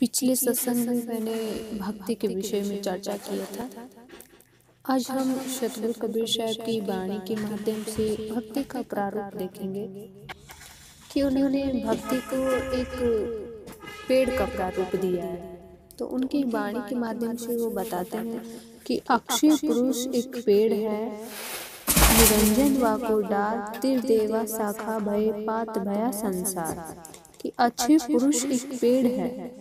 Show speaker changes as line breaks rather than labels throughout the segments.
पिछले सत्संग में मैंने भक्ति के विषय में चर्चा किया था। आज हम सतगुरु कबीर साहब की वाणी के माध्यम से भक्ति का प्रारूप देखेंगे कि उन्होंने भक्ति को एक पेड़ का प्रारूप दिया है। तो उनकी वाणी के माध्यम से वो बताते हैं कि अक्षय पुरुष एक पेड़ है, निरंजन वाको डाल त्रिदेवा शाखा भय पात भया संसार। कि अच्छे पुरुष एक पेड़ है,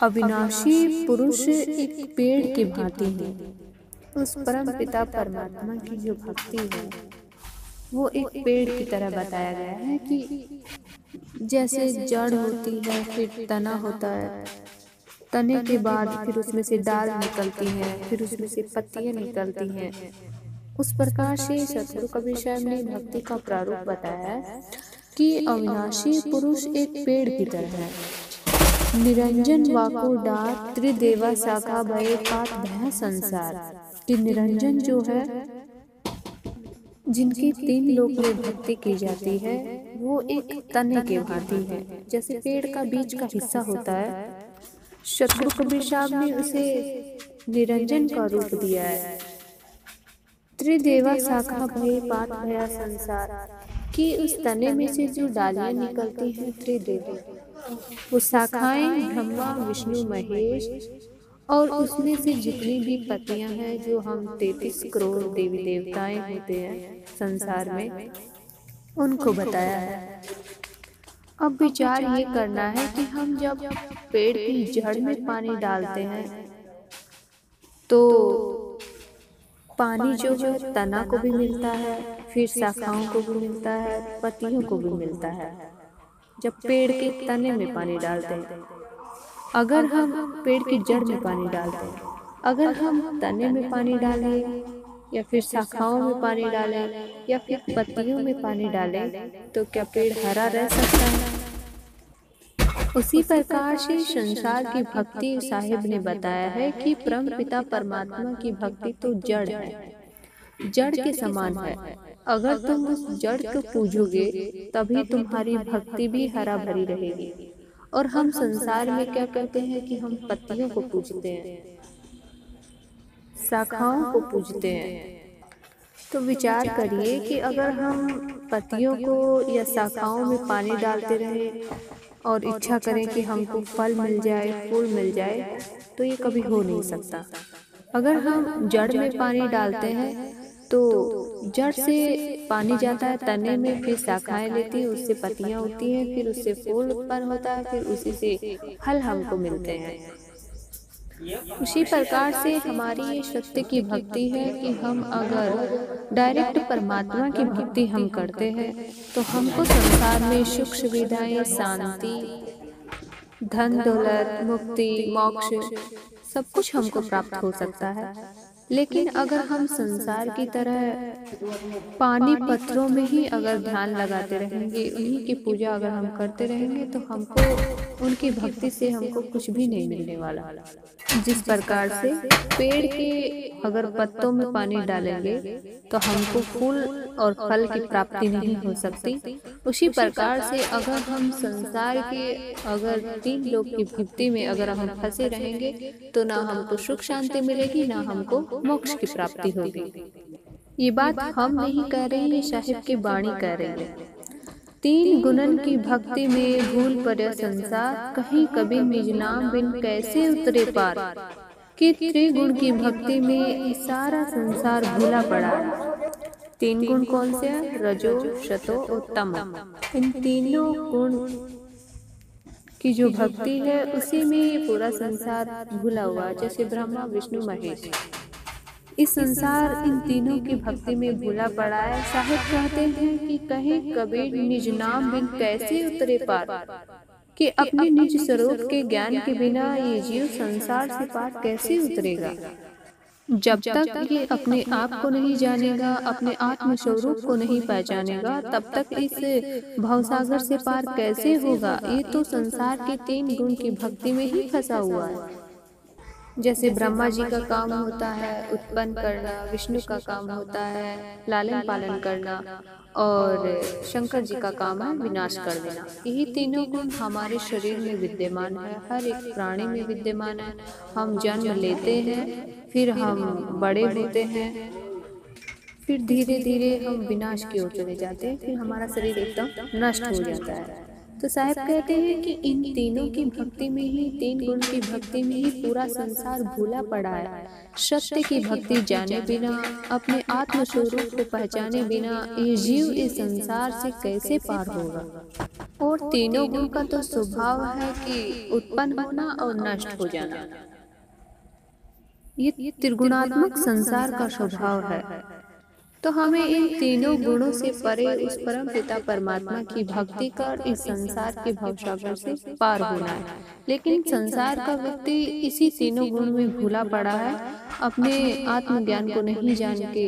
अविनाशी पुरुष एक पेड़ की भांति है। उस परम पिता परमात्मा की जो भक्ति है वो एक पेड़ की तरह बताया गया है कि जैसे जड़ होती है, फिर तना होता है, तने के बाद फिर उसमें से डाल निकलती हैं, फिर उसमें से पत्तियां निकलती हैं। उस प्रकार से सतगुरु कबीर साहब ने भक्ति का प्रारूप बताया है कि अविनाशी पुरुष एक पेड़ की तरह है, निरंजन वाको डाल त्रिदेवा शाखा भय पात भया संसार। कि निरंजन जो है, जिनकी तीन लोक में भक्ति की जाती है, वो एक तने के भांति है। जैसे पेड़ का बीच का हिस्सा होता है, सतगुरु कबीर साहब ने उसे निरंजन का रूप दिया है। त्रिदेवा शाखा भय पात भया संसार। कि उस तने में से जो डालियां निकलती हैं त्रिदेव, वो शाखाएं ब्रह्मा विष्णु महेश, और उसमें से जितनी भी पत्तियां हैं, जो हम 33 करोड़ देवी देवताएं होते हैं संसार में, उनको बताया है। अब विचार ये करना है कि हम जब पेड़ की जड़ में पानी डालते हैं तो पानी जो है तना को भी मिलता है, फिर शाखाओं को भी मिलता है, पत्तियों को भी मिलता है। जब पेड़ के तने में पानी डालते हैं, अगर हम पेड़ की जड़ में पानी डालते हैं, अगर हम तने में पानी डालें या फिर शाखाओं में पानी डालें या फिर पत्तियों में पानी डालें, तो क्या पेड़ हरा रह सकता है? उसी प्रकार से संसार की भक्ति साहिब ने बताया है कि परम पिता परमात्मा की भक्ति तो जड़ है, जड़ के समान है। अगर तुम उस जड़ को पूजोगे तभी तुम्हारी भक्ति भी हरा भरी रहेगी। और हम संसार में क्या करते हैं कि हम पत्तियों को पूजते हैं, शाखाओं को पूजते हैं। तो विचार करिए कि अगर हम पत्तियों को या शाखाओं में पानी डालते रहें और इच्छा करें कि हमको फल मिल जाए, फूल मिल जाए, तो ये कभी हो नहीं सकता। अगर हम जड़ में पानी डालते हैं तो जड़ से पानी जाता है तने में, फिर शाखाएं लेती हैं, उससे पत्तियां होती हैं, फिर उससे फूल उत्पन्न होता है, फिर उसी से फल हमको मिलते हैं। उसी प्रकार से हमारी ये सत्य की भक्ति है कि हम अगर डायरेक्ट परमात्मा की भक्ति हम करते हैं तो हमको संसार में सुख सुविधाएं, शांति, धन दौलत, मुक्ति, मोक्ष सब कुछ हमको प्राप्त हो सकता है। लेकिन अगर हम संसार की तरह पानी पत्थरों में ही अगर ध्यान लगाते रहेंगे, उन्हीं की पूजा अगर हम करते रहेंगे, तो हमको उनकी भक्ति से हमको कुछ भी नहीं मिलने वाला। जिस प्रकार से पेड़ के अगर पत्तों में पानी डालेंगे तो हमको फूल और फल की प्राप्ति नहीं हो सकती, उसी प्रकार से अगर हम संसार के अगर तीन लोक की भक्ति में अगर हम फंसे रहेंगे तो ना हमको सुख शांति मिलेगी, ना हमको मोक्ष की प्राप्ति होगी। ये बात हम नहीं कह रहे हैं, साहिब की वाणी कह रही है। तीन गुणन की भक्ति में भूल पड़े संसार, कहीं कभी निज नाम बिन कैसे उतरे पार। कि त्रिगुण की भक्ति में सारा संसार भूला पड़ा है। तीन गुण कौन से हैं? रजो, सतो और तमो। इन तीनों गुण की जो भक्ति है उसी में ये पूरा संसार भूला हुआ, जैसे ब्रह्मा विष्णु महेश। इस संसार इन तीनों की भक्ति में भूला पड़ा है। साहिब कहते हैं कि कहीं कबीर निज नाम बिन कैसे उतरे पार। कि अपने निज स्वरूप के ज्ञान के बिना ये जीव संसार से पार कैसे उतरेगा। जब तक ये अपने आप को नहीं जानेगा, अपने आत्म स्वरूप को नहीं पहचानेगा, तब तक इस भवसागर से पार कैसे होगा। ये तो संसार के तीन गुण की भक्ति में ही फंसा हुआ है। जैसे ब्रह्मा जी का काम होता है उत्पन्न करना, विष्णु का काम होता है लालन पालन करना, और शंकर जी का काम है विनाश कर देना। यही तीनों गुण हमारे शरीर में विद्यमान है, हर एक प्राणी में विद्यमान है। हम जन्म लेते हैं, फिर हम बड़े होते हैं, फिर धीरे धीरे हम विनाश की ओर चले जाते हैं, फिर हमारा शरीर एकदम नष्ट हो जाता है। तो साहब कहते हैं कि इन तीनों की भक्ति में ही, तीन गुण की भक्ति में ही पूरा संसार भूला पड़ा है। सत्य की भक्ति जाने बिना, अपने आत्म स्वरूप को पहचाने बिना ये जीव इस संसार से कैसे पार होगा। और तीनों गुण का तो स्वभाव है कि उत्पन्न होना और नष्ट हो जाना। ये त्रिगुणात्मक संसार का स्वभाव है। तो हमें इन तीनों गुणों से परे उस परम पिता परमात्मा की भक्ति कर इस संसार के भवसागर से पार होना है। लेकिन संसार का व्यक्ति इसी तीनों गुण में भूला पड़ा है, अपने आत्मज्ञान को नहीं जान के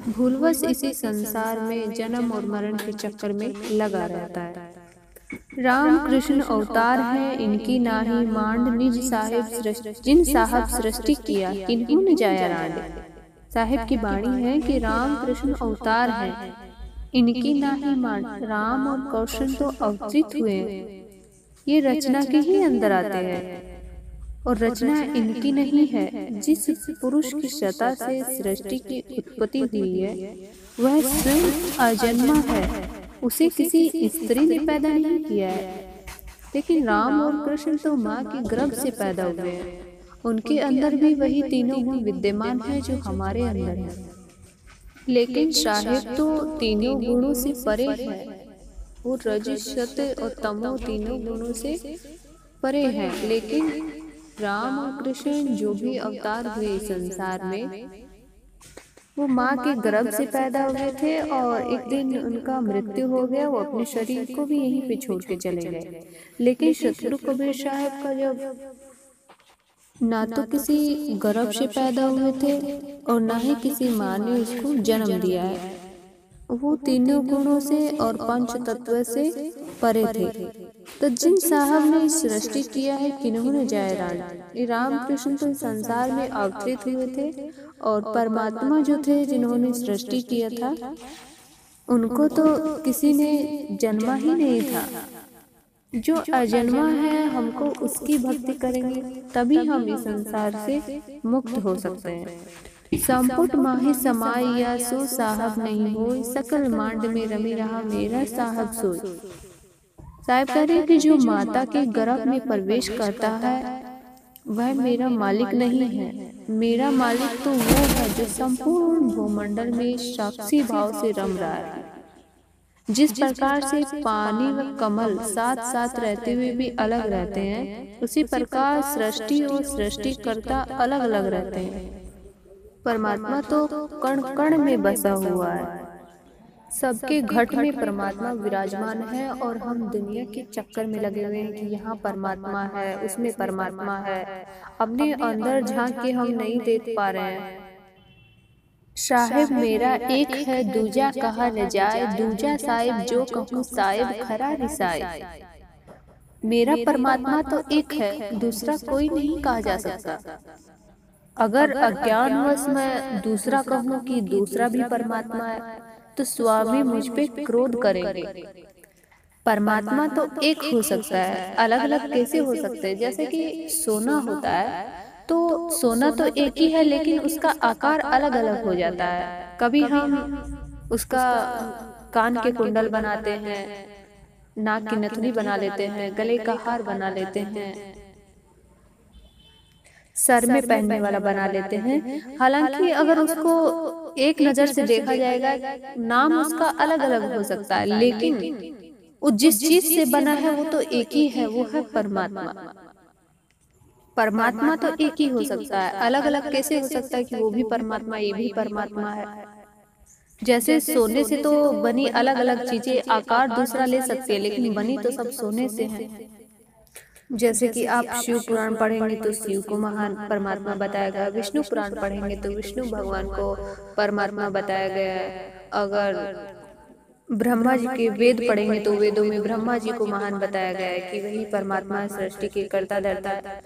भूलवश इसी संसार में जन्म और मरण के चक्कर में लगा रहता है। राम कृष्ण अवतार है इनकी नाही मांड, निज साहिब जिन साहब सृष्टि किया किन्हू न जाया रांड। साहिब की वाणी है कि राम कृष्ण अवतार हैं, इनकी नाही मान। राम और कृष्ण तो अवतरित हुए हैं, ये रचना के ही अंदर आते हैं, और रचना इनकी नहीं है। जिस पुरुष की सत्ता से सृष्टि की उत्पत्ति हुई है वह स्वयं अजन्मा है, उसे किसी स्त्री ने पैदा नहीं किया है। लेकिन राम और कृष्ण तो माँ के गर्भ से पैदा हुए हैं, उनके अंदर भी वही तीनों गुण विद्यमान है जो हमारे अंदर है। लेकिन साहिब तो तीनों गुणों से परे है, वो रजस सत्य और तमो तीनों गुणों से परे है। लेकिन राम और कृष्ण जो भी अवतार हुए संसार में, वो माँ के गर्भ से पैदा हुए थे, और एक दिन उनका मृत्यु हो गया, वो अपने शरीर को भी यहीं पे छोड़ के चले गए। लेकिन शत्रु कबीर साहब का जब ना तो किसी गर्भ से पैदा हुए थे और ना ही किसी माँ ने उसको जन्म दिया है, वो तीनों गुणों से और पंच तत्व से परे थे। तो जिन साहब ने सृष्टि किया है किन्हों ने जाए राम। राम कृष्ण तो संसार में अवतरित हुए थे, और परमात्मा जो थे जिन्होंने सृष्टि किया था उनको तो किसी ने जन्मा ही नहीं था। जो अजन्मा है, हमको उसकी भक्ति करेंगे तभी हम इस संसार से मुक्त हो सकते हैं। संपुट माही समाय या सो साहब नहीं हो, सकल मांड में रमी रहा मेरा साहब सोई। साहब कह रहे कि जो माता के गर्भ में प्रवेश करता है वह मेरा मालिक नहीं है। मेरा मालिक तो वो है जो संपूर्ण भूमंडल में साक्षी भाव से रम रहा है। जिस प्रकार से पानी व कमल साथ साथ रहते हुए भी अलग रहते हैं, उसी प्रकार सृष्टि और सृष्टिकर्ता अलग अलग रहते हैं। परमात्मा तो कण कण में बसा हुआ है, सबके घट में परमात्मा विराजमान है, और हम दुनिया के चक्कर में लगे हुए हैं कि यहाँ परमात्मा है, उसमें परमात्मा है। अपने अंदर झांक के हम नहीं देख पा रहे हैं। साहिब मेरा एक है दूजा कहा न जाए, दूजा साहिब जो कहूँ साहिब खरा रिसाए। मेरा परमात्मा तो एक है, दूसरा कोई नहीं कहा जा सकता। अगर अज्ञानवश मैं दूसरा कहूँ कि दूसरा भी परमात्मा है तो स्वामी मुझ पे क्रोध करेंगे। परमात्मा तो एक हो सकता है, अलग अलग कैसे हो सकते हैं? जैसे कि सोना होता है, तो सोना तो एक ही है लेकिन उसका आकार अलग अलग हो जाता है। कभी हम उसका कान के कुंडल बनाते हैं, नाक की नथनी बना लेते हैं, गले का हार बना लेते हैं, सर में पहनने वाला बना लेते हैं। हालांकि अगर उसको एक नजर से देखा जाएगा नाम उसका अलग अलग हो सकता है, लेकिन वो जिस चीज से बना है वो तो एक ही है, वो है परमात्मा। परमात्मा तो एक ही हो सकता है, अलग अलग कैसे हो सकता है कि वो भी परमात्मा ये भी परमात्मा है। जैसे सोने से तो बनी अलग अलग चीजें आकार दूसरा ले सकती है, लेकिन बनी तो सब सोने से है। जैसे कि आप शिव पुराण पढ़ेंगे तो शिव को महान परमात्मा बताया गया, विष्णु पुराण पढ़ेंगे तो विष्णु भगवान को परमात्मा बताया गया है। अगर ब्रह्मा जी के वेद पढ़ेंगे तो वेदों में ब्रह्मा जी को महान बताया गया है कि वही परमात्मा सृष्टि के कर्ता धर्ता है।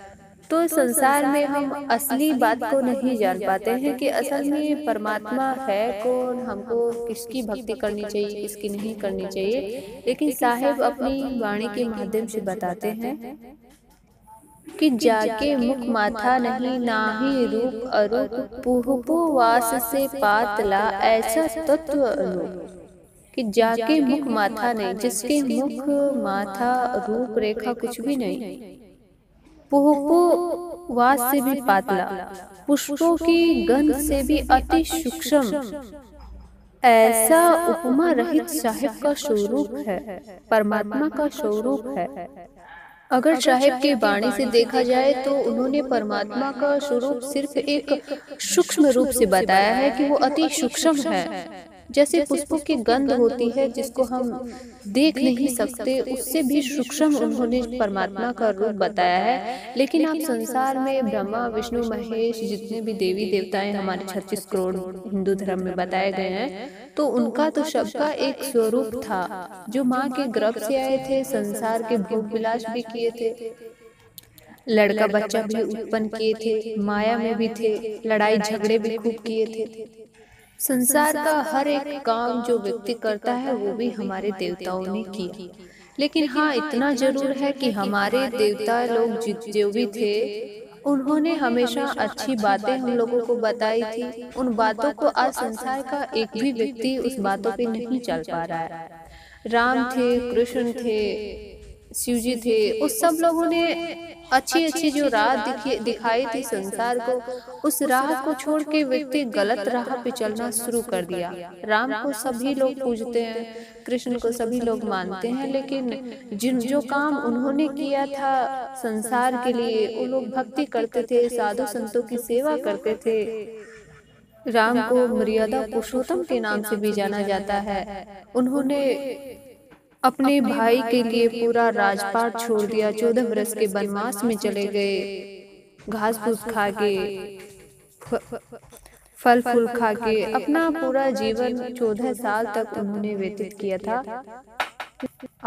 तो संसार में हम असली बात को नहीं जान पाते हैं कि असल में परमात्मा है कौन, हमको किसकी भक्ति करनी चाहिए, किसकी नहीं करनी चाहिए। लेकिन साहिब अपनी वाणी के माध्यम से बताते हैं कि जाके मुख माथा नहीं, नाही रूप अरूप, पुहपु वास से पातला, ऐसा तत्व अनूप। कि जाके मुख माथा नहीं, जिसके मुख माथा रूप रेखा कुछ भी नहीं, पुहपु वास से भी पातला, पुष्पों की गंध से भी अति सूक्ष्म, ऐसा उपमा रहित साहिब का स्वरूप है, परमात्मा का स्वरूप है। अगर साहिब की वाणी से देखा जाए तो उन्होंने परमात्मा का स्वरूप सिर्फ एक सूक्ष्म रूप से बताया है कि वो अति सूक्ष्म है। जैसे पुष्पों की गंध होती है जिसको हम देख नहीं सकते, उससे भी सूक्ष्म उन्होंने परमात्मा का रूप बताया है। लेकिन आप संसार में ब्रह्मा विष्णु महेश जितने भी देवी देवताएं हमारे 36 करोड़ हिंदू धर्म में बताए गए हैं, तो उनका तो सबका एक स्वरूप था जो माँ के गर्भ से आए थे, संसार के भोग विलास भी किए थे, लड़का बच्चा भी उत्पन्न किए थे, माया में भी थे, लड़ाई झगड़े भी खूब किए थे। संसार का हर एक काम जो व्यक्ति करता है वो भी हमारे देवताओं ने किया। लेकिन हाँ, इतना जरूर है कि हमारे देवता लोग जो भी थे उन्होंने हमेशा अच्छी बातें हम लोगों को बताई थी। उन बातों को आज संसार का एक भी व्यक्ति उस बातों पे नहीं चल पा रहा है। राम थे, कृष्ण थे, शिव जी थे, उस सब लोगों ने अच्छी अच्छी जो राह दिखाई थी संसार को, उस राह को छोड़ के व्यक्ति गलत राह पे चलना शुरू कर दिया। राम को सभी लोग पूजते हैं, कृष्ण को सभी लोग मानते हैं, लेकिन जिन जो काम उन्होंने किया था संसार के लिए, वो लोग भक्ति करते थे, साधु संतों की सेवा करते थे। राम को मर्यादा पुरुषोत्तम के नाम से भी जाना जाता है। उन्होंने अपने भाई के लिए पूरा राजपाट छोड़ दिया, 14 वर्ष के वनवास में चले गए, घास फूस खा के, फल फूल खा के अपना पूरा जीवन 14 साल तक उन्होंने व्यतीत किया था।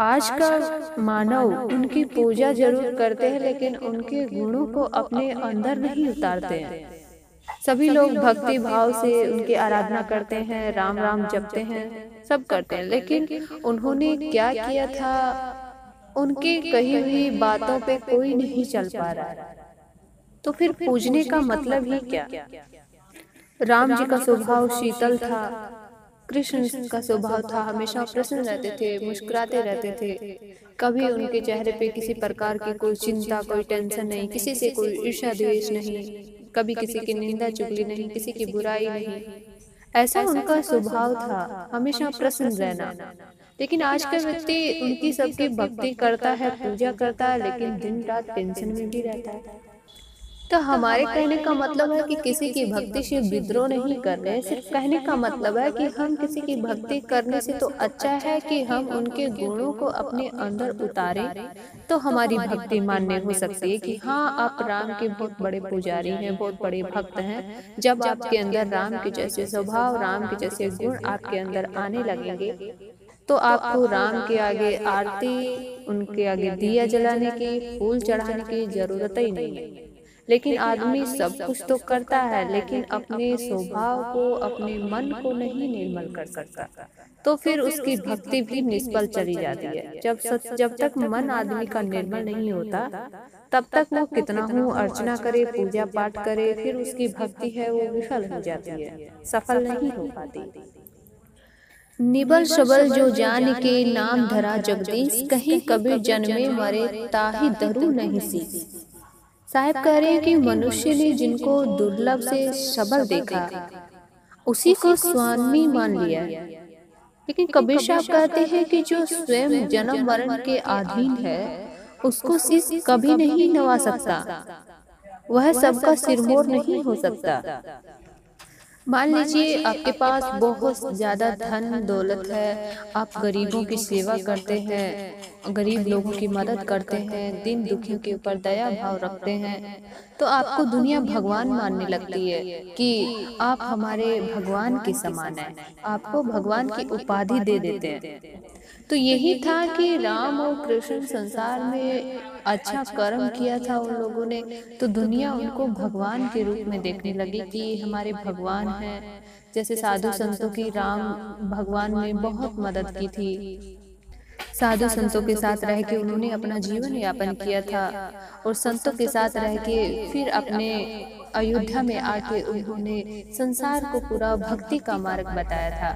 आज का मानव उनकी पूजा जरूर करते हैं, लेकिन उनके गुणों को अपने अंदर नहीं उतारते हैं। सभी लोग भक्ति भाव से उनकी आराधना करते हैं, राम राम जपते हैं, सब करते हैं, लेकिन उन्होंने क्या किया था, उनकी कही हुई बातों पे कोई नहीं चल पा रहा। तो फिर पूजने का मतलब ही क्या? राम जी का स्वभाव शीतल था, कृष्ण का स्वभाव था हमेशा प्रसन्न रहते थे, मुस्कुराते रहते थे, कभी उनके चेहरे पे किसी प्रकार की कोई चिंता, कोई टेंशन नहीं, किसी से कोई ईर्ष्या द्वेष नहीं, कभी किसी की निंदा चुगली नहीं, किसी की बुराई नहीं। ऐसा उनका स्वभाव था, हमेशा प्रसन्न रहना। लेकिन आज का व्यक्ति उनकी सबकी भक्ति करता है, पूजा करता है, लेकिन दिन रात टेंशन में भी रहता है। तो हमारे कहने का मतलब है कि किसी की भक्ति से विद्रोह नहीं कर रहे, सिर्फ कहने का मतलब है कि हम किसी की भक्ति करने से तो अच्छा है कि हम उनके गुणों को अपने अंदर उतारें, तो हमारी भक्ति मान्य हो सकती है कि हाँ, आप राम के बहुत बड़े पुजारी हैं, बहुत बड़े भक्त हैं। जब आपके अंदर राम के जैसे स्वभाव, राम के जैसे गुण आपके अंदर आने लगेंगे, तो आपको राम के आगे आरती, उनके आगे दिया जलाने की, फूल चढ़ाने की जरूरत ही नहीं है। लेकिन आदमी सब कुछ तो करता है, लेकिन अपने स्वभाव को, अपने मन को नहीं निर्मल कर सकता, तो फिर उसकी भक्ति भी निष्फल चली जाती है। जब तक मन आदमी का निर्मल नहीं होता, तब तक वो कितना हो अर्चना करे, पूजा पाठ करे, फिर उसकी भक्ति है वो विफल हो जाती है, सफल नहीं हो पाती। निबल सबल जो जान के नाम धरा जगदीश, कहीं कबीर जन्मे मरे ताहि दरु नहीं सी। साहब कह रहे हैं कि मनुष्य ने जिनको दुर्लभ से सबल देखा, उसी को स्वामी मान लिया। लेकिन कबीर साहब कहते हैं कि जो स्वयं जन्म मरण के अधीन है, उसको शिष्य कभी नहीं नवा सकता, वह सबका सिरमौर नहीं हो सकता। मान लीजिए आपके पास बहुत ज्यादा धन दौलत है, आप गरीबों की सेवा करते हैं, गरीब लोगों की मदद करते हैं, दीन दुखियों के ऊपर दया भाव रखते हैं, तो आपको दुनिया भगवान मानने लगती है कि आप हमारे भगवान के समान हैं, आपको भगवान की उपाधि दे देते हैं। तो यही था कि राम और कृष्ण संसार में अच्छा कर्म किया था उन लोगों ने, तो दुनिया उनको भगवान के रूप में देखने लगी कि ये हमारे भगवान हैं। जैसे साधु संतों की राम भगवान ने बहुत मदद की थी। साधु संतों के साथ रह के उन्होंने अपना जीवन यापन किया था, और संतों के साथ रह के फिर अपने अयोध्या में आके उन्होंने संसार को पूरा भक्ति का मार्ग बताया था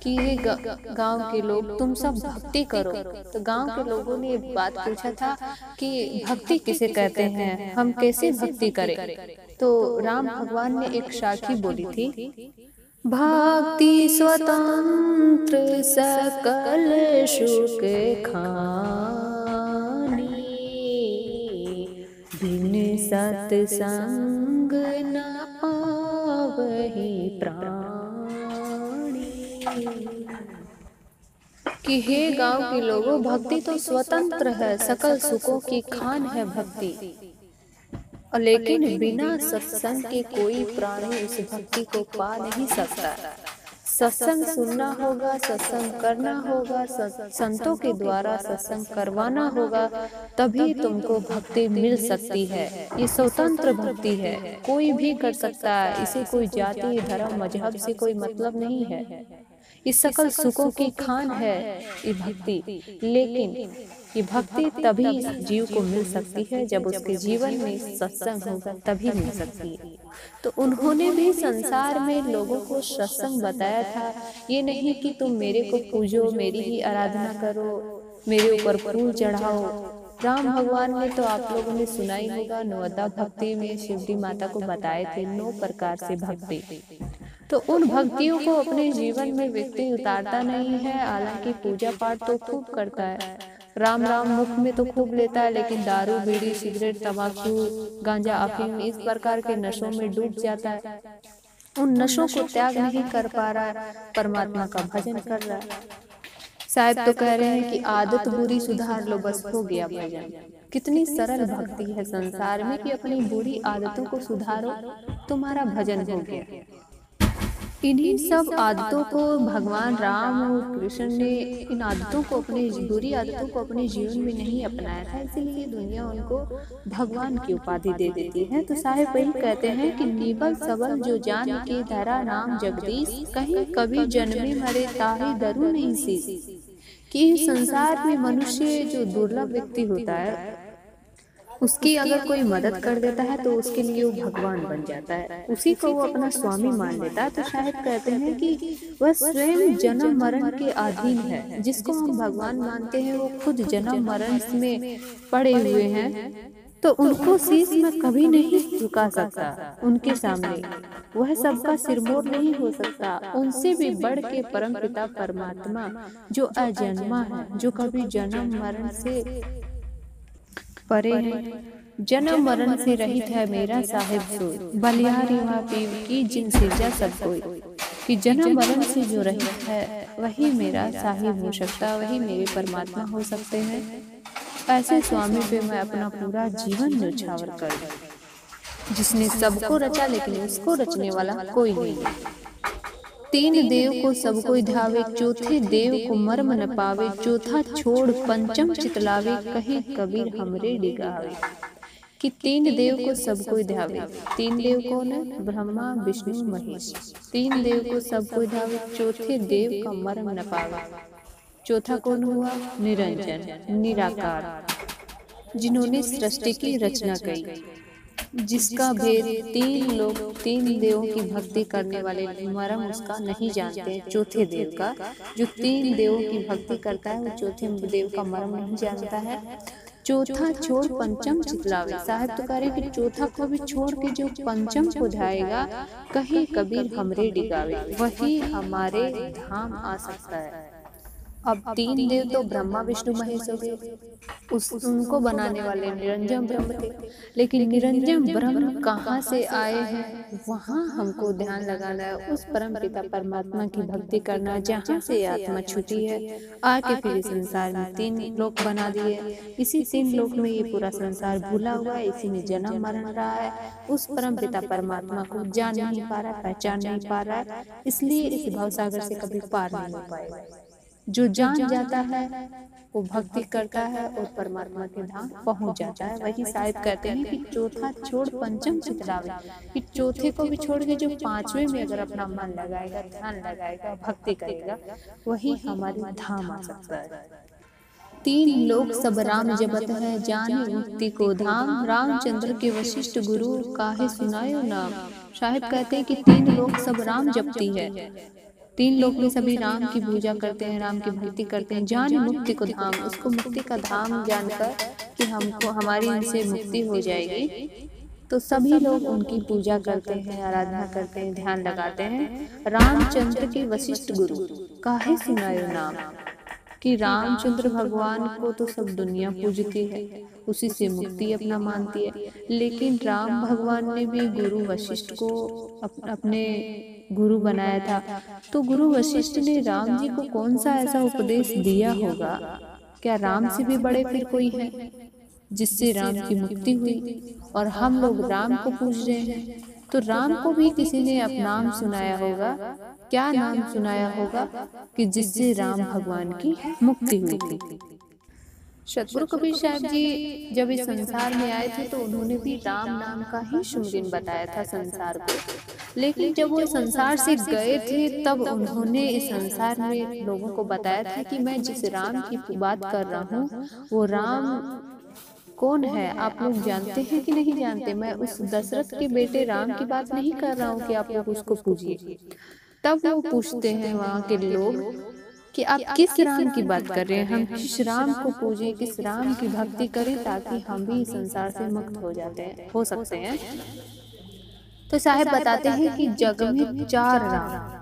कि ये गांव के लोग तुम सब भक्ति करो। तो गांव के लोगों ने बात पूछा था कि भक्ति किसे कहते हैं, हम कैसे भक्ति करें। तो राम भगवान ने एक साखी बोली थी, भक्ति स्वतंत्र सकल सुख खानी, बिन सत्संग न पावहि प्राणी। कि हे गांव के लोगों, भक्ति तो स्वतंत्र है, सकल सुखों की खान है भक्ति, और लेकिन बिना सत्संग के कोई प्राणी उस भक्ति को पा नहीं सकता। सत्संग सुनना होगा, सत्संग करना होगा, संतों के द्वारा सत्संग करवाना होगा, तभी तुमको भक्ति मिल सकती है। ये स्वतंत्र भक्ति है, कोई भी कर सकता है, इसे कोई जाति धर्म मजहब से कोई मतलब नहीं है। ये सकल सुखों की खान है ये भक्ति, लेकिन ये भक्ति तभी जीव को मिल सकती है जब उसके जीवन में सत्संग होगा, तभी मिल सकती है। तो उन्होंने भी संसार में लोगों को सत्संग बताया था। ये नहीं कि तुम मेरे को पूजो, मेरी ही आराधना करो, मेरे ऊपर फूल चढ़ाओ। राम भगवान ने तो आप लोगों ने सुना ही होगा, नवदा भक्ति में शिवजी माता को बताए थे 9 प्रकार से भक्ति। तो उन भक्तियों को अपने जीवन में व्यक्ति उतारता नहीं है। हालांकि पूजा पाठ तो खूब करता है, राम राम मुख में तो खूब लेता है, लेकिन दारू बीड़ी सिगरेट तंबाकू गांजा अफीम इस प्रकार के नशों में डूब जाता है। उन नशों को त्याग नहीं कर पा रहा है, परमात्मा का भजन कर रहा है। शायद तो कह रहे हैं कि आदत बुरी सुधार लो, बस हो गया भजन। कितनी सरल भक्ति है संसार में कि अपनी बुरी आदतों को सुधारो, तुम्हारा भजन हो गया। इन्हीं सब आदतों को भगवान राम और कृष्ण ने इन आदतों को, अपनी बुरी आदतों को अपने जीवन में नहीं अपनाया था, इसीलिए दुनिया उनको भगवान की उपाधि दे देती है। तो साहिब वही कहते हैं कि निबल सबल जो जान के धरा नाम जगदीश, कहीं कभी जन्मे मरे ताहे डरू नहीं सी। कि संसार में मनुष्य जो दुर्लभ व्यक्ति होता है, उसकी अगर कोई मदद कर देता है तो उसके लिए वो भगवान बन जाता है, उसी को वो अपना स्वामी मान लेता है। तो शायद कहते हैं कि वह स्वयं जन्म मरण के अधीन है। जिसको हम भगवान मानते हैं वो खुद जन्म मरण में पड़े हुए हैं, तो उनको शीश में कभी नहीं झुका सकता उनके सामने। वह सबका सिरमौर नहीं हो सकता। उनसे भी बढ़ के परमपिता परमात्मा जो अजन्मा है, जो कभी जन्म मरण से परे है, जन्म मरण से रहित है मेरा साहिब सोई, बलिहारी वहाँ पीव की जिन सिरजा सब कोई। कि जन्म मरण से जो रहित है वही मेरा साहिब हो सकता, वही मेरे परमात्मा हो सकते हैं। ऐसे स्वामी पे मैं अपना पूरा जीवन न्यौछावर करूं, जिसने सबको रचा लेकिन उसको रचने वाला कोई नहीं है। तीन देव को सब कोई ध्यावे, चौथे देव को मर्म न पावे, चौथा छोड़ पंचम चितलावे, कहे कबीर हमरे डिगावे। कि तीन देव को सब कोई ध्यावे। तीन देव कौन है? ब्रह्मा विष्णु महेश। तीन देव को सब कोई ध्यावे, चौथे देव का मर्म न पावे। चौथा कौन हुआ? निरंजन, निराकार, जिन्होंने सृष्टि की रचना की, जिसका भेद तीन लोग, तीन देवों की भक्ति करने वाले मर्म उसका नहीं जानते। चौथे देव का, जो तीन देवों की भक्ति करता है वो चौथे देव का मर्म नहीं जानता है। चौथा छोड़ पंचम चितलावे। साहब तो कह रहे कि चौथा को भी छोड़ के जो पंचम को ध्याएगा, कहीं कबीर हमरे डिगावे, वही हमारे धाम आ सकता है। अब तीन देव तो ब्रह्मा विष्णु महेश हो गए, उनको बनाने वाले निरंजन ब्रह्म थे। लेकिन निरंजन ब्रह्म कहाँ से आए हैं, वहाँ हमको ध्यान लगाना है, उस परम पिता परमात्मा की भक्ति करना, जहाँ से आत्मा छूटी है। आके फिर इस संसार में तीन लोक बना दिए। इसी तीन लोक में ये पूरा संसार भूला हुआ है, इसी में जन्म मरण रहा है। उस परम पिता परमात्मा को जान नहीं पा रहा, पहचान नहीं पा रहा है, इसलिए इस भवसागर से कभी पार नहीं हो पाएगा। जो जान जाता है वो भक्ति करता है और परमात्मा के धाम पहुंच जाता है। वही साहिब कहते हैं कि चौथा छोड़ पंचम चितलावे, कि चौथे को भी छोड़ के जो पांचवे में अगर अपना मन लगाएगा, ध्यान लगाएगा, भक्ति करेगा, वही हमारे धाम आ सकता है। तीन लोक सब राम जपत है, जाने मुक्ति को धाम, रामचंद्र के वशिष्ठ गुरु काहे सुनायो नाम। साहिब कहते हैं कि तीन लोक सब राम जपती है, तीन लोक में सभी राम की पूजा करते हैं, राम की भक्ति करते हैं। जाने मुक्ति को धाम, उसको मुक्ति का धाम जानकर कि हमको हमारी इनसे मुक्ति हो जाएगी, तो सभी लोग उनकी पूजा करते हैं, आराधना करते हैं, ध्यान लगाते हैं। रामचंद्र के वशिष्ठ गुरु काहे सुनायो नाम, कि रामचंद्र भगवान को तो सब दुनिया पूजती है, उसी से मुक्ति अपना मानती है, लेकिन राम भगवान ने भी गुरु वशिष्ठ को अपने गुरु बनाया था। तो गुरु वशिष्ठ ने राम जी को कौन सा ऐसा उपदेश दिया होगा, क्या राम से भी बड़े फिर कोई है जिससे राम की मुक्ति हुई? और हम लोग राम को पूज रहे हैं, तो राम को भी किसी ने अपना नाम सुनाया होगा, क्या नाम सुनाया होगा कि जिससे राम भगवान की मुक्ति हुई थी। सतगुरु कबीर साहब जी जब इस संसार में आए थे तो उन्होंने भी राम नाम का ही सुमिरन बताया था संसार को, लेकिन जब वो संसार से गए थे तब उन्होंने इस संसार में लोगों को बताया था कि मैं जिस राम की बात कर रहा हूँ वो राम कौन है, आप लोग जानते हैं कि नहीं जानते। मैं उस दशरथ के बेटे राम की बात नहीं कर रहा हूँ कि आप लोग उसको पूजिए। तब वो पूछते हैं वहाँ के लोग कि आप किस राम की बात कर रहे हैं, हम किस राम को पूजें, किस राम की भक्ति करें ताकि हम भी संसार से मुक्त हो सकते हैं। तो साहिब बताते हैं कि जग में चार राम,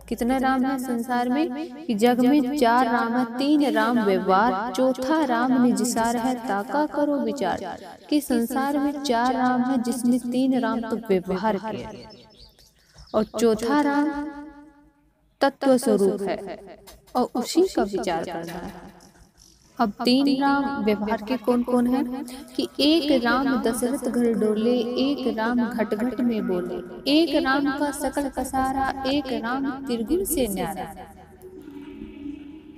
कितना राम है संसार में, कि जग में चार राम है, तीन राम व्यवहार, चौथा राम निजिसार है, ताका करो विचार, कि संसार में चार राम है जिसमें तीन राम तो व्यवहार के और चौथा राम तत्व स्वरूप है और उसी का विचार करना है। अब तीन राम व्यवहार के कौन कौन है, कि एक राम दशरथ घर डोले, एक राम घट घट में बोले, एक राम का सकल पसारा, एक राम त्रिगुण से न्यारा।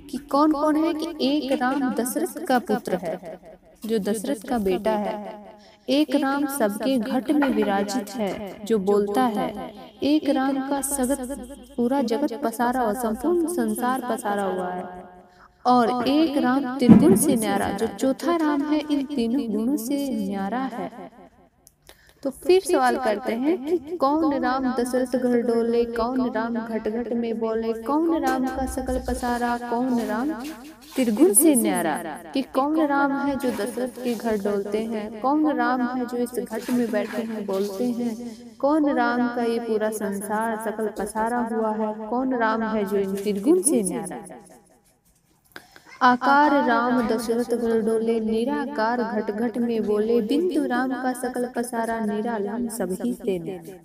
कि कौन कौन है, कि एक राम दशरथ का पुत्र है जो दशरथ का बेटा है, एक राम सबके घट में विराजित है जो बोलता है, एक राम का सगत पूरा जगत पसारा और संपूर्ण संसार पसारा हुआ है, और एक राम त्रिगुण से न्यारा, जो चौथा राम है इन तीनों गुणों से न्यारा है। तो फिर सवाल करते हैं कि कौन राम दशरथ घर डोले, कौन राम घट घट में बोले, कौन राम का सकल पसारा, कौन राम त्रिगुण से न्यारा, कि कौन राम है जो दशरथ के घर डोलते हैं, कौन राम है जो इस घट में बैठे हैं बोलते हैं, कौन राम का ये पूरा संसार सकल पसारा हुआ है, कौन राम है जो इन त्रिगुण से न्यारा है। आकार राम दशरथ घर डोले, निराकार घट घट में बोले, बिंदु राम का सकल पसारा, निरालम सभी से न्यारा।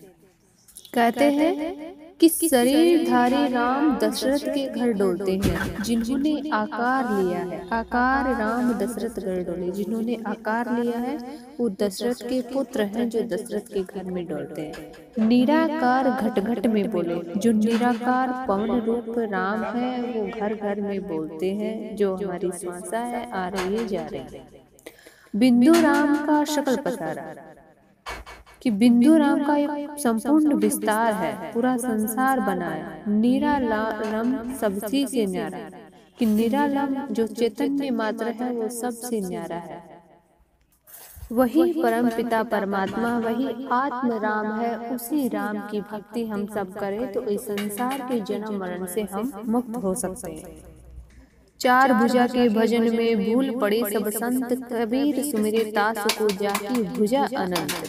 कहते हैं कि शरीरधारी राम दशरथ के घर डोलते हैं जिन्होंने आकार लिया है, आकार राम दशरथ घर डोले, जिन्होंने आकार लिया है वो दशरथ के पुत्र हैं जो दशरथ के घर में डोलते हैं। निराकार घट घट में बोले, जो निराकार पवन रूप राम है वो घर घर में बोलते हैं, जो हमारी श्वासा है आ रही है जा रही है। बिंदु राम का शकल पसारा, कि बिंदु राम का एक संपूर्ण विस्तार है, पूरा संसार बनाया। निरालम सबसी से न्यारा, कि निरालम जो चैतन्य मात्र है वो सबसे न्यारा है, वही परम पिता परमात्मा, वही आत्म राम है। उसी राम की भक्ति हम सब करें तो इस संसार के जन्म मरण से हम मुक्त हो सकते हैं। चार भुजा के भजन में भूल पड़े सब संत, कबीर सुमिरे तासु को जाकी भुजा अनंत।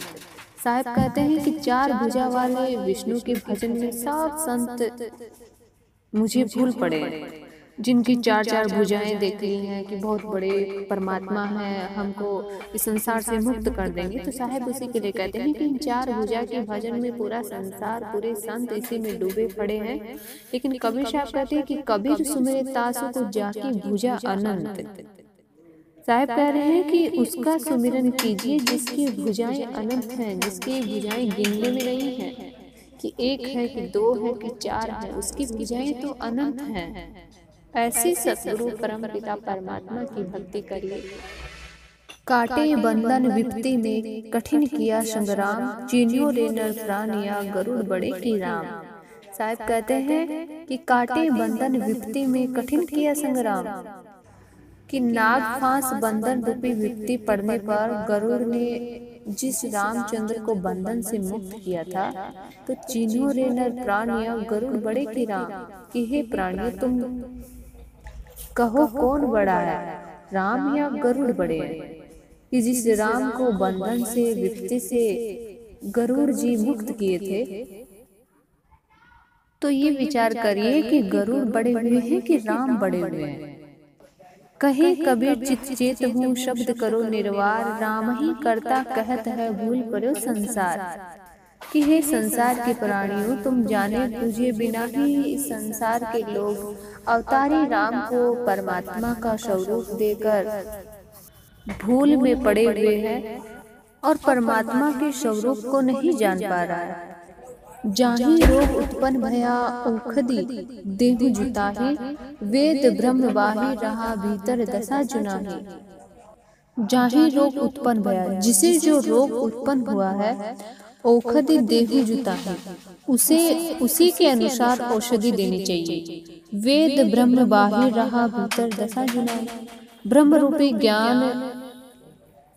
साहिब कहते हैं कि चार भुजा वाले विष्णु के भजन में सब संत मुझे भूल पड़े, जिनकी चार चार भुजाएं देख ली हैं कि बहुत बड़े परमात्मा हैं, हमको इस संसार से मुक्त कर देंगे। तो साहिब उसी के लिए कहते हैं कि इन चार भुजा के भजन में पूरा संसार, पूरे संत इसी में डूबे पड़े हैं। लेकिन कबीर साहब कहते हैं कि कबीर सुमिरे तासु को जाकी भुजा अनंत। साहिब कह रहे हैं कि उसका सुमिरन कीजिए जिसकी भुजाएं अनंत हैं, जिसकी भुजाएं गिनने में नहीं हैं, कि एक है कि दो है कि चार है, उसकी भुजाएं तो अनंत हैं। ऐसे सतगुरु परम पिता परमात्मा की भक्ति करिए। काटे बंधन विपत्ति में कठिन किया संग्राम, चिन्हो रे नर प्राण या गरुड़ बड़े की राम। साहब कहते हैं कि काटे बंधन विपत्ति में कठिन किया संग्राम, कि नाग फांस बंधन रूपी विपत्ति पड़ने पर गरुड़ ने जिस रामचंद्र को बंधन से मुक्त किया था, तो चिन्हो रे नर प्राण या गरुड़ बड़े की राम, कि हे प्राणियों तुम कहो कौन बड़ा है, राम या गरुड़ बड़े हैं। कि जिस राम को बंधन से विपत्ति से गरुड़ जी मुक्त किए थे, तो ये विचार करिए कि गरुड़ बड़े हुए हैं कि राम बड़े हुए हैं। कहे कबीर चित चेत हूँ शब्द करो निर्वार, राम ही करता कहत है भूल परो संसार। कि हे संसार के प्राणियों तुम जाने तुझे बिना ही इस संसार के लोग अवतारी राम को परमात्मा का स्वरूप देकर भूल में पड़े हुए हैं और परमात्मा के स्वरूप को नहीं जान पा रहा है। जाहि रोग उत्पन्न भया औखदी देहु जुताहि, वेद ब्रह्म बाहि रहा भीतर दशा जुनाहि। जाहि रोग उत्पन्न भया, जिसे जो रोग उत्पन्न हुआ है, औखदी देहु जुताहि, उसे उसी के अनुसार औषधि देनी चाहिए। वेद ब्रह्म बाहि रहा भीतर दशा जुनाहि, ब्रह्म रूपी ज्ञान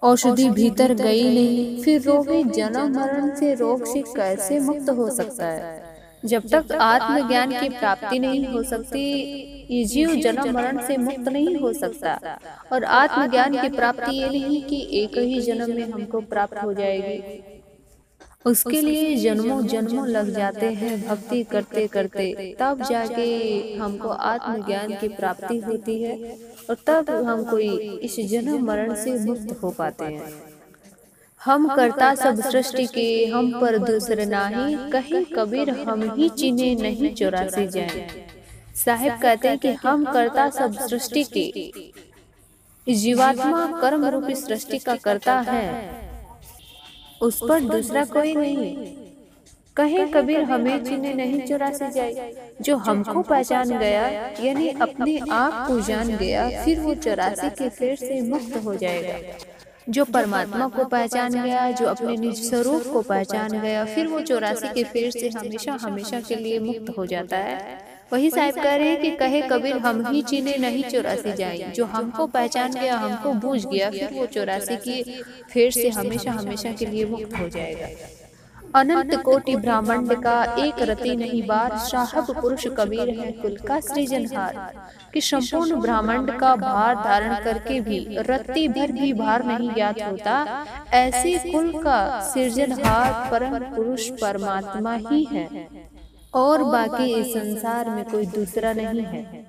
औषधि भीतर गई नहीं, फिर रोगी जन्म मरण से रोग से कैसे मुक्त हो सकता है। जब तक आत्मज्ञान की प्राप्ति नहीं हो सकती, ये जीव जन्म मरण से मुक्त नहीं हो सकता। और आत्मज्ञान की प्राप्ति ये नहीं कि एक ही जन्म में हमको प्राप्त हो जाएगी, उसके लिए जन्मों जन्मों लग जाते हैं भक्ति करते करते, तब जाके हमको आत्मज्ञान की प्राप्ति होती है और तब हम कोई इस जन्म मरण से मुक्त हो पाते हैं। हम करता सब सृष्टि के हम पर दूसरे नाही, कहीं कबीर हम ही चिन्हे नहीं 84 जाए। साहिब कहते हैं कि हम करता सब सृष्टि के, जीवात्मा कर्म रूपी सृष्टि का करता है, उस पर दूसरा कोई नहीं। कहे कबीर हमें चिन्हे नहीं 84 जाए। जो हमको पहचान गया यानी अपने आप को जान गया, फिर वो 84 के फेर से मुक्त हो जाएगा। जो परमात्मा को पहचान गया, जो अपने निज स्वरूप को पहचान गया, फिर वो 84 के फेर से हमेशा हमेशा के लिए मुक्त हो जाता है। वही साहिब कह रहे हैं कि कहे कबीर हम ही चिन्हे नहीं 84 जाए। जो हमको पहचान गया, हमको बूझ गया, फिर वो 84 की फेर से हमेशा हमेशा के लिए मुक्त हो जाएगा। अनंत कोटि ब्रह्मांड का एक रति नहीं बार, साहब पुरुष कबीर है कुल का सृजनहार। कि संपूर्ण ब्रह्मांड का भार धारण करके भी रत्ती भर भी भार नहीं ज्ञात होता, ऐसे कुल का सृजनहार परम पुरुष परमात्मा ही है, और बाकी इस संसार में कोई दूसरा नहीं है।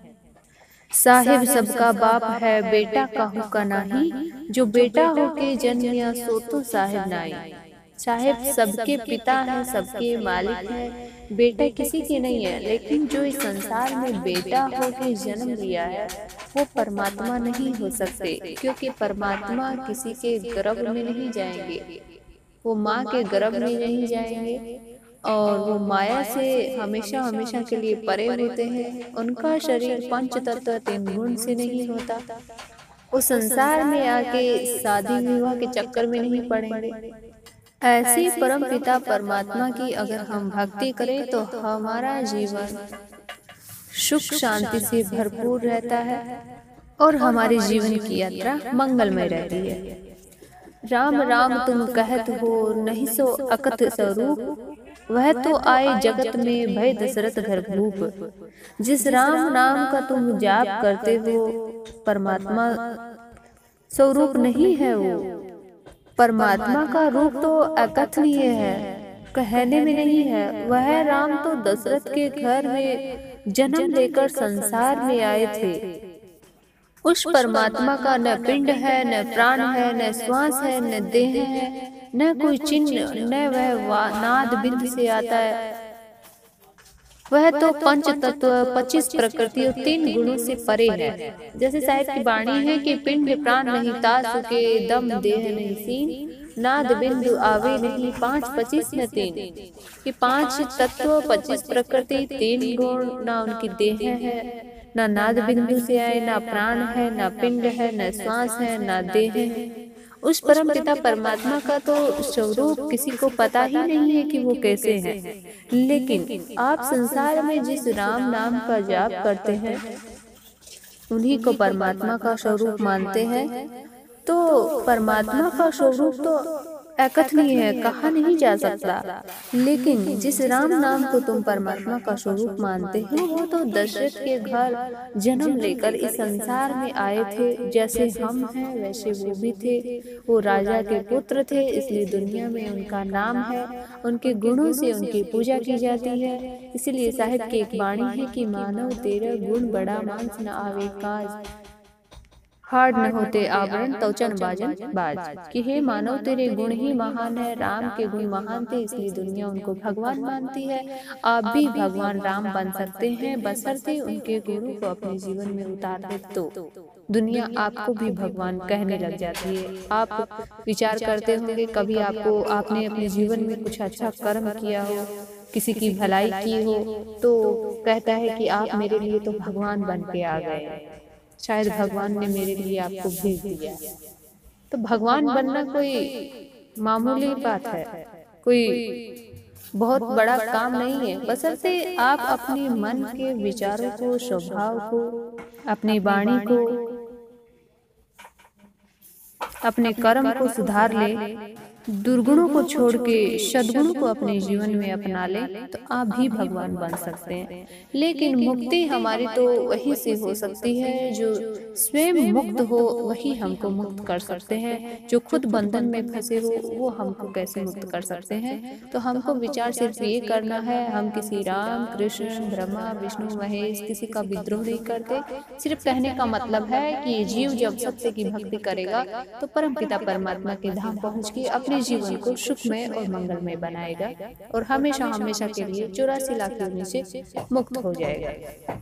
साहिब सबका बाप है बेटा काहू का नाही, जो बेटा होके जन्मिया सो तो साहिब नाई। साहिब सबके पिता है, सबके मालिक है, बेटा किसी के नहीं है। लेकिन जो इस संसार में बेटा होके जन्म लिया है, वो परमात्मा नहीं हो सकते, क्योंकि परमात्मा किसी के गर्भ में नहीं जाएंगे, वो माँ के गर्भ में नहीं जाएंगे, और वो माया से हमेशा हमेशा के लिए परे होते हैं। उनका शरीर पंच तत्व 3 गुण से नहीं होता। वो संसार में आके शादी विवाह के चक्कर में नहीं पड़ेंगे। ऐसे परम पिता परमात्मा की अगर हम भक्ति करें तो हमारा जीवन सुख शांति से भरपूर रहता है और हमारे जीवन की यात्रा मंगलमय रहती है। राम राम तुम कहत हो नहीं सो अकथ स्वरूप, वह तो आए जगत में भय दशरथ धर भूप। जिस राम नाम का तुम जाप करते हो, परमात्मा स्वरूप नहीं है वो। परमात्मा का रूप तो अकथनीय है, कहने में नहीं है। वह राम तो दशरथ के घर में जन्म लेकर संसार में आए थे। उस परमात्मा का न पिंड है, न प्राण है, न श्वास है, न देह है, न कोई चिन्ह, न वह नाद बिंद से आता है। वह तो पंच तत्व 25 प्रकृति और 3 गुणों से परे है। जैसे साहिब की वाणी है कि पिंड प्राण नहीं तासु के, दम देह नहीं सीन, नाद बिंदु आवे नहीं, 5 25 न 3। कि 5 तत्व 25 प्रकृति 3 गुण, ना उनकी देह है, ना नाद बिंदु से आए, ना प्राण है, ना पिंड है, न श्वास है, ना देह है। उस परम पिता परमात्मा का तो स्वरूप किसी को पता ही नहीं है कि वो कैसे है। लेकिन आप संसार में जिस राम नाम का जाप करते हैं, उन्हीं को परमात्मा का स्वरूप मानते हैं। तो परमात्मा का स्वरूप तो अकथनीय है, कहा नहीं जा सकता। लेकिन जिस राम नाम को तुम परमात्मा का स्वरूप मानते हो, वो तो दशरथ के घर जन्म लेकर इस संसार में आए थे। जैसे हम हैं वैसे वो भी थे। वो राजा के पुत्र थे, इसलिए दुनिया में उनका नाम है। उनके गुणों से उनकी पूजा की जाती है। इसलिए साहित्य की एक वाणी है कि मानव तेरा गुण बड़ा, मांस न आवे काज, हाड़ न होते आवरण तवचन बाजन बाज। कि हे मानव तेरे गुण ही महान है, राम के गुण महान थे, इसलिए दुनिया उनको भगवान मानती है। आप भी भगवान राम बन सकते हैं, बशर्ते उनके गुणों को अपने जीवन में उतार दे तो दुनिया आपको भी भगवान कहने लग जाती है। आप विचार करते होंगे कभी आपने अपने जीवन में कुछ अच्छा कर्म किया हो, किसी की भलाई की हो, तो कहता है कि आप मेरे लिए तो भगवान बन के आ गए, शायद भगवान ने मेरे लिए आपको भेज दिया। तो भगवान बनना कोई मामूली बात है, कोई बहुत बड़ा काम नहीं है। बशर्ते आप अपने मन के विचारों को, स्वभाव को, अपनी वाणी को, अपने कर्म को सुधार ले, दुर्गुणों को छोड़ के सद्गुणों को अपने जीवन में अपना ले, तो आप भी भगवान बन सकते हैं। लेकिन मुक्ति हमारी तो वही से हो सकती है जो स्वयं मुक्त हो, वही हमको मुक्त कर सकते हैं। जो खुद बंधन में फंसे हो वो हमको कैसे मुक्त कर सकते हैं। तो हमको विचार सिर्फ ये करना है, हम किसी राम कृष्ण ब्रह्मा विष्णु महेश किसी का विद्रोह नहीं करते। सिर्फ कहने का मतलब है कि जीव जब सत्य की भक्ति करेगा तो परमपिता परमात्मा के धाम पहुँच के अपने जीवन को सुखमय और मंगलमय बनाएगा और हमेशा हमेशा के लिए 84 लाख योनि से मुक्त हो जाएगा।